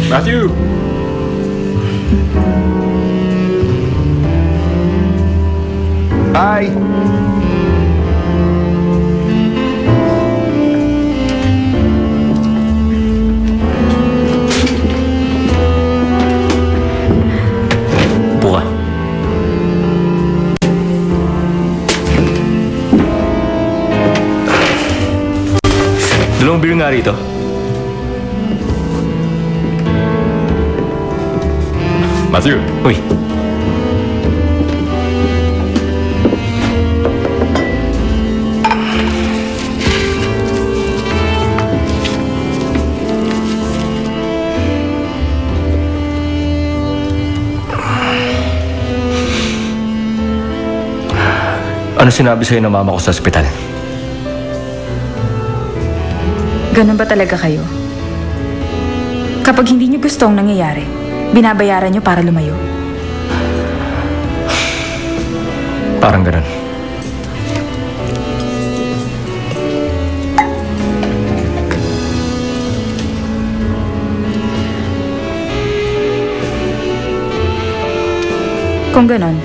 Matthew! Hi! Upo ka. Dalawang beer nga rito. Matthew! Uy. Ano sinabi sa'yo ng mama ko sa ospital? Ganun ba talaga kayo? Kapag hindi niyo gusto ang nangyayari, binabayaran niyo para lumayo? Parang ganun. Kung ganun,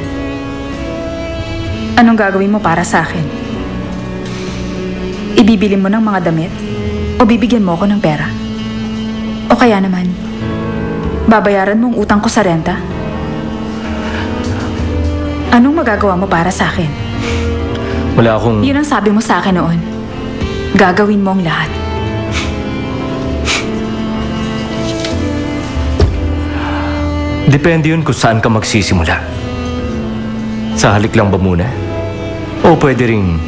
anong gagawin mo para sa akin? Ibibili mo ng mga damit? O bibigyan mo ako ng pera? O kaya naman, babayaran mo ang utang ko sa renta? Anong magagawa mo para sa akin? Wala akong... Yun ang sabi mo sa akin noon. Gagawin mo ang lahat. Depende yun kung saan ka magsisimula. Sa halik lang ba muna? O pwede ring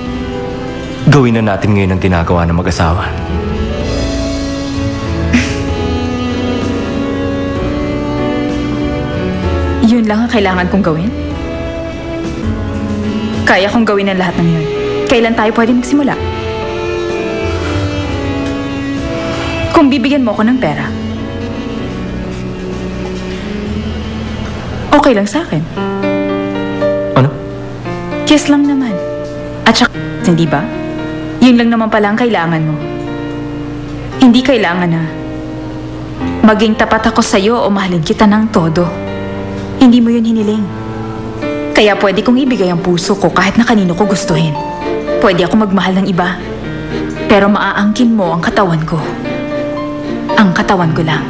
gawin na natin ngayon ang ginagawa ng mag-asawa? Yun lang ang kailangan kong gawin? Kaya kong gawin ang lahat ng yun. Kailan tayo pwede magsimula? Kung bibigyan mo ako ng pera, okay lang sa akin. Ano? Kiss lang naman. At saka, hindi ba? Yun lang naman pala ang kailangan mo. Hindi kailangan na maging tapat ako sa'yo o mahalin kita ng todo. Hindi mo yun hiniling. Kaya pwede kong ibigay ang puso ko kahit na kanino ko gustuhin. Pwede ako magmahal ng iba. Pero maaangkin mo ang katawan ko. Ang katawan ko lang.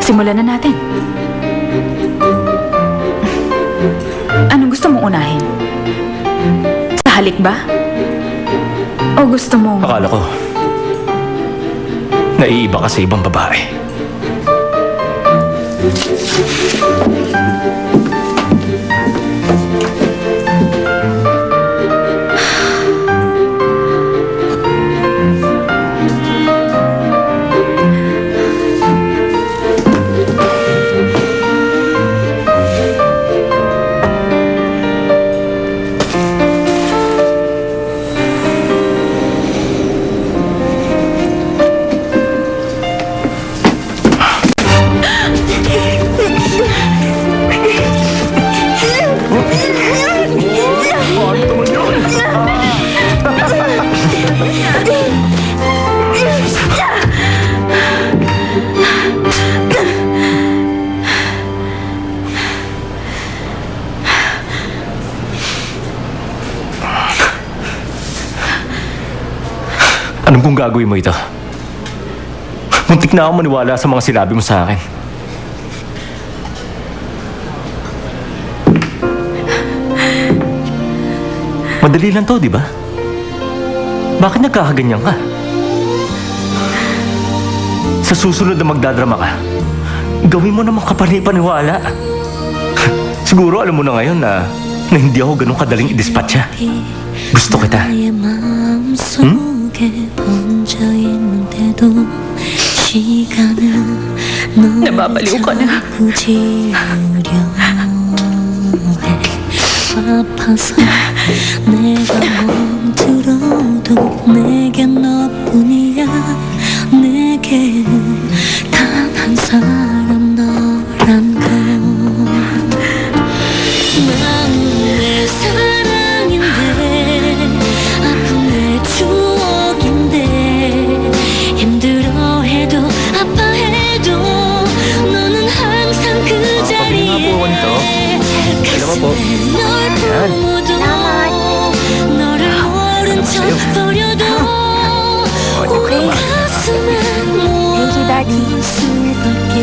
Simulan na natin. Anong gusto mong unahin? Sa halik ba? O gusto mong... Akala ko, naiiba ka sa ibang babae. Anong kung gagawin mo ito? Muntik na ako maniwala sa mga sinabi mo sa akin. Madali lang to, di ba? Bakit nagkakaganyan ka? Sa susunod na magdadrama ka, gawin mo namang kapani-paniwala. Siguro alam mo na ngayon na hindi ako ganun kadaling i-dispatcha. Gusto kita. Nababaliw ka na. 아파서 내가 멈추러도 내겐 너뿐이야 내게는 단 한 사람 너란 걸 난 내 사랑인데 아픈 내 naman po. Yan. 너를 모른 척 버려도 Okay. 가슴에 모아둘 수밖에